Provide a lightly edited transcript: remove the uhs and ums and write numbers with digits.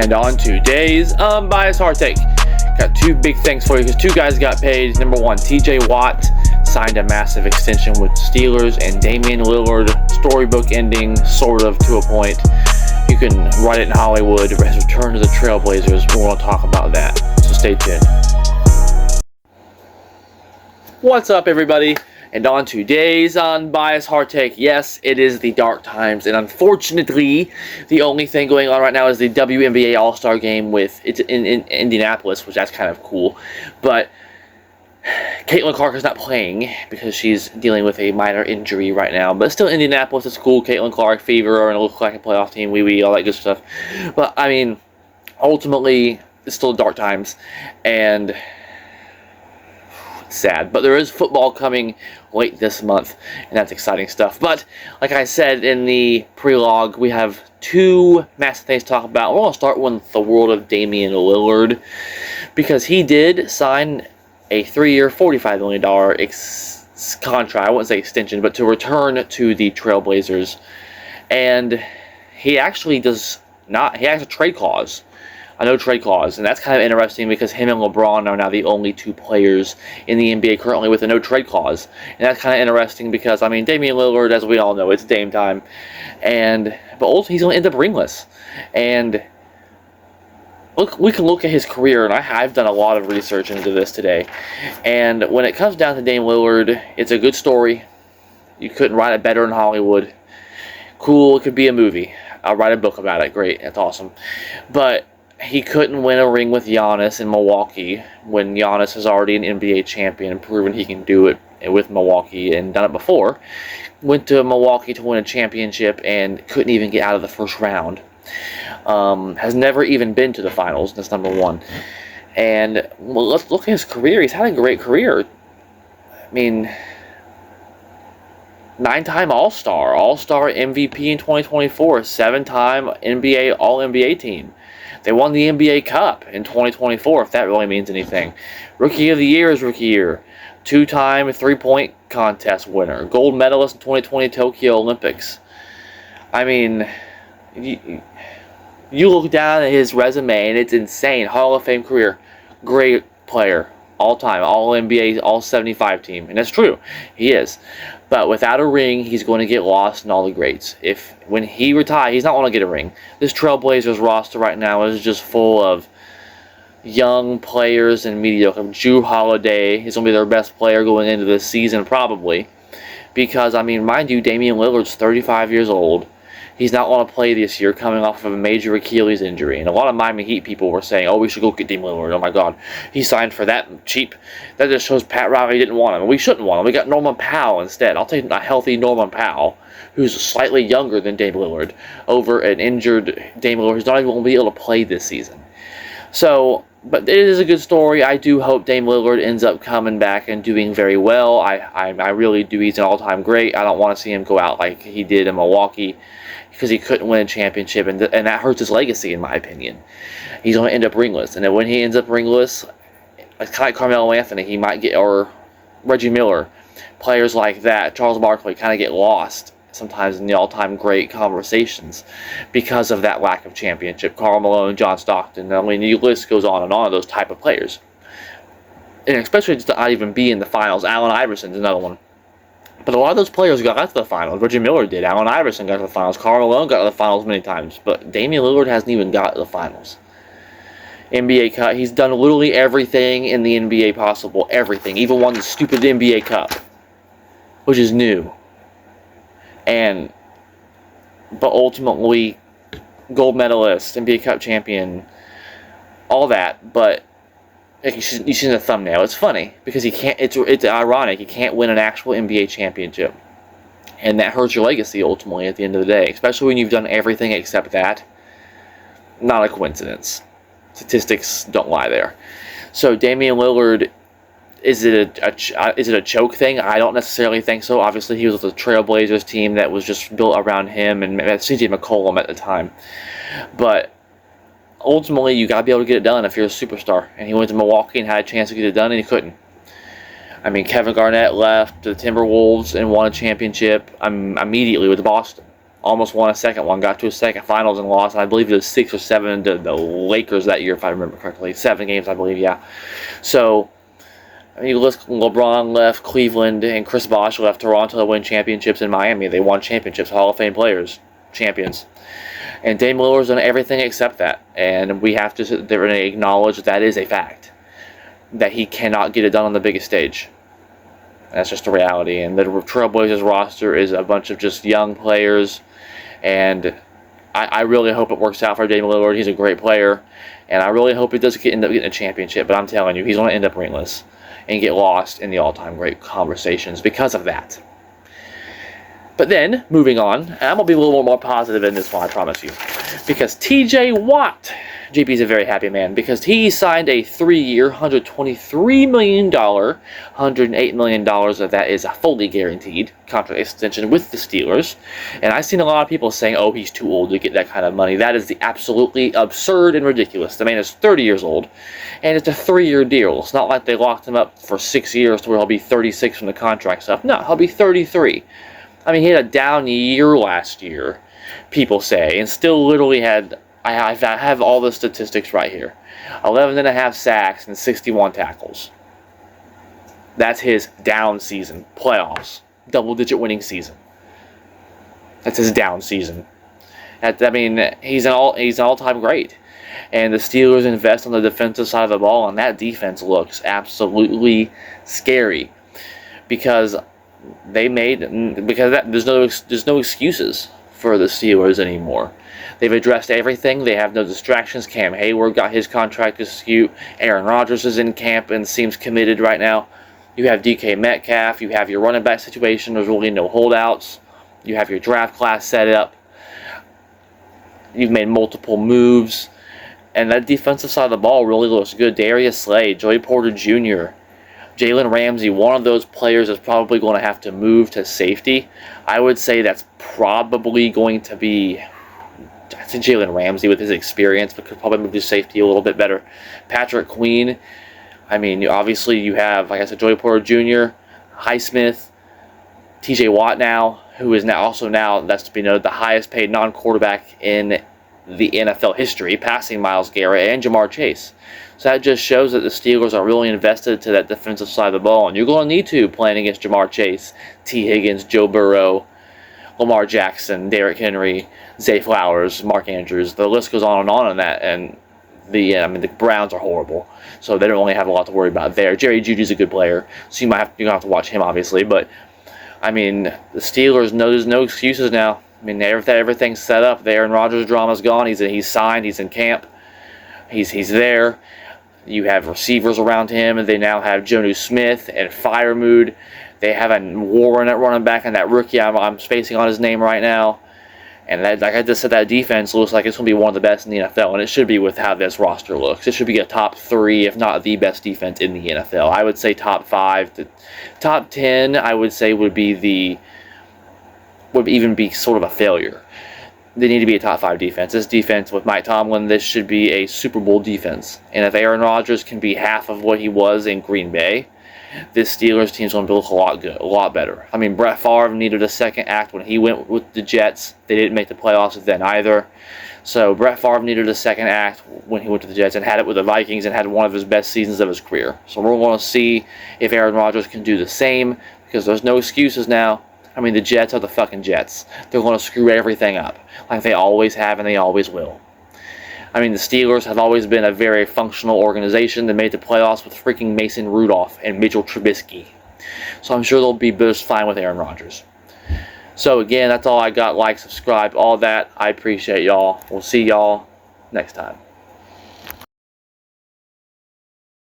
And on today's Unbiased Hard Take, got two big things for you because two guys got paid. Number one, TJ Watt signed a massive extension with Steelers, and Damian Lillard, storybook ending, sort of, to a point. You can write it in Hollywood, his return to the Trailblazers. We're going to talk about that, so stay tuned. What's up, everybody? And on today's Unbiased Hard Take, yes, it is the dark times, and unfortunately, the only thing going on right now is the WNBA All-Star Game it's in Indianapolis, which that's kind of cool. But Caitlin Clark is not playing because she's dealing with a minor injury right now. But still, Indianapolis is cool. Caitlin Clark, fever, and it looks like a playoff team, all that good stuff. But I mean, ultimately, it's still dark times, and sad. But there is football coming late this month, and that's exciting stuff. But like I said in the pre-log, we have two massive things to talk about. We're going to start with the world of Damian Lillard, because he did sign a 3-year, $45 million contract. I wouldn't say extension, but to return to the Trailblazers. And he actually does not, he has a trade clause. A no-trade clause, and that's kind of interesting because him and LeBron are now the only two players in the NBA currently with a no-trade clause. And that's kind of interesting because, I mean, Damian Lillard, as we all know, it's Dame time. But also, he's going to end up ringless. And we can look at his career, and I've done a lot of research into this today. And when it comes down to Dame Lillard, it's a good story. You couldn't write it better in Hollywood. Cool, it could be a movie. I'll write a book about it. Great, that's awesome. But he couldn't win a ring with Giannis in Milwaukee when Giannis is already an NBA champion and proven he can do it with Milwaukee and done it before. Went to Milwaukee to win a championship and couldn't even get out of the first round. Has never even been to the finals. That's number one. And well, let's look at his career. He's had a great career. I mean, 9-time All-Star MVP in 2024, 7-time NBA All-NBA team. They won the NBA Cup in 2024, if that really means anything. Rookie of the Year is Rookie Year. 2-time three-point contest winner. Gold medalist in 2020 Tokyo Olympics. I mean, you look down at his resume, and it's insane. Hall of Fame career. Great player. All-time. All-NBA, All-75 team. And that's true. He is. But without a ring, he's going to get lost in all the greats. When he retires, he's not going to get a ring. This Trailblazers roster right now is just full of young players and mediocre. Jrue Holiday is going to be their best player going into this season, probably. Because, I mean, mind you, Damian Lillard's 35 years old. He's not going to play this year, coming off of a major Achilles injury. And a lot of Miami Heat people were saying, oh, we should go get Damian Lillard. Oh, my God. He signed for that cheap. That just shows Pat Riley didn't want him. And we shouldn't want him. We got Norman Powell instead. I'll take a healthy Norman Powell, who's slightly younger than Dame Lillard, over an injured Dame Lillard who's not even going to be able to play this season. So, but it is a good story. I do hope Dame Lillard ends up coming back and doing very well. I really do. He's an all-time great. I don't want to see him go out like he did in Milwaukee, because he couldn't win a championship, and that hurts his legacy, in my opinion. He's going to end up ringless, and then when he ends up ringless, like Carmelo Anthony, he might get, or Reggie Miller, players like that, Charles Barkley, kind of get lost sometimes in the all-time great conversations because of that lack of championship. Karl Malone, John Stockton, I mean, the list goes on and on of those type of players. And especially just to not even be in the finals. Allen Iverson's another one. But a lot of those players got to the finals. Reggie Miller did. Allen Iverson got to the finals. Karl Malone got to the finals many times. But Damian Lillard hasn't even got to the finals. NBA Cup. He's done literally everything in the NBA possible. Everything. Even won the stupid NBA Cup, which is new. But ultimately, gold medalist, NBA Cup champion, all that. But you see the thumbnail. It's funny because he can't. It's ironic. He can't win an actual NBA championship, and that hurts your legacy ultimately at the end of the day. Especially when you've done everything except that. Not a coincidence. Statistics don't lie there. So Damian Lillard, is it a choke thing? I don't necessarily think so. Obviously, he was with the Trailblazers team that was just built around him and CJ McCollum at the time, but ultimately, you got to be able to get it done if you're a superstar. And he went to Milwaukee and had a chance to get it done, and he couldn't. I mean, Kevin Garnett left the Timberwolves and won a championship immediately with Boston. almost won a second one, got to a second finals and lost. And I believe it was 6 or 7 to the Lakers that year, if I remember correctly. 7 games, I believe, yeah. So, I mean, LeBron left Cleveland and Chris Bosh left Toronto to win championships in Miami. They won championships, Hall of Fame players, champions. And Dame Lillard's done everything except that. And we have to sit there and acknowledge that is a fact. That he cannot get it done on the biggest stage. That's just a reality. And the Trailblazers roster is a bunch of just young players. And I really hope it works out for Dame Lillard. He's a great player. And I really hope he does end up getting a championship. But I'm telling you, he's going to end up ringless and get lost in the all-time great conversations because of that. But then, moving on, and I'm going to be a little more positive in this one, I promise you. Because TJ Watt, JP's a very happy man, because he signed a 3-year, $123 million, $108 million of that is a fully guaranteed contract extension with the Steelers. And I've seen a lot of people saying, oh, he's too old to get that kind of money. That is the absolutely absurd and ridiculous. The man is 30 years old, and it's a 3-year deal. It's not like they locked him up for 6 years to where he'll be 36 from the contract stuff. No, he'll be 33. I mean, he had a down year last year, people say, and still literally had, I have all the statistics right here, 11.5 sacks and 61 tackles. That's his down season, playoffs, double-digit winning season. That's his down season. I mean, he's an all-time great. And the Steelers invest on the defensive side of the ball, and that defense looks absolutely scary because there's no excuses for the Steelers anymore. They've addressed everything. They have no distractions. Cam Hayward got his contract dispute. Aaron Rodgers is in camp and seems committed right now. You have DK Metcalf. You have your running back situation. There's really no holdouts. You have your draft class set up. You've made multiple moves. And that defensive side of the ball really looks good. Darius Slay, Joey Porter Jr., Jalen Ramsey, one of those players is probably going to have to move to safety. I would say that's probably going to be, I think Jalen Ramsey with his experience, but could probably move to safety a little bit better. Patrick Queen, I mean, obviously you have, like I said, Joey Porter Jr., Highsmith, TJ Watt now, who is now, that's to be noted, the highest paid non-quarterback in the NFL history, passing Myles Garrett and Jamar Chase. So that just shows that the Steelers are really invested to that defensive side of the ball. And you're going to need to playing against Jamar Chase, T. Higgins, Joe Burrow, Lamar Jackson, Derrick Henry, Zay Flowers, Mark Andrews. The list goes on and that. And the Browns are horrible. So they don't really have a lot to worry about there. Jerry Jeudy's a good player. So you're going to have to watch him, obviously. But, I mean, the Steelers know there's no excuses now. I mean, everything's set up. The Aaron Rodgers drama's gone. He's signed. He's in camp. He's there. You have receivers around him, and they now have Jonnu Smith and Freiermuth. They have a Warren at running back, and that rookie I'm spacing on his name right now. And like I just said, that defense looks like it's going to be one of the best in the NFL, and it should be with how this roster looks. It should be a top 3, if not the best defense in the NFL. I would say top 5 to top 10. I would say would even be sort of a failure. They need to be a top 5 defense. This defense with Mike Tomlin, this should be a Super Bowl defense. And if Aaron Rodgers can be half of what he was in Green Bay, this Steelers team's going to look a lot better. I mean, Brett Favre needed a second act when he went with the Jets. They didn't make the playoffs then either. So Brett Favre needed a second act when he went to the Jets and had it with the Vikings and had one of his best seasons of his career. So we're going to see if Aaron Rodgers can do the same because there's no excuses now. I mean, the Jets are the fucking Jets. They're going to screw everything up, like they always have and they always will. I mean, the Steelers have always been a very functional organization that made the playoffs with freaking Mason Rudolph and Mitchell Trubisky. So I'm sure they'll be just fine with Aaron Rodgers. So again, that's all I got. Like, subscribe, all that. I appreciate y'all. We'll see y'all next time.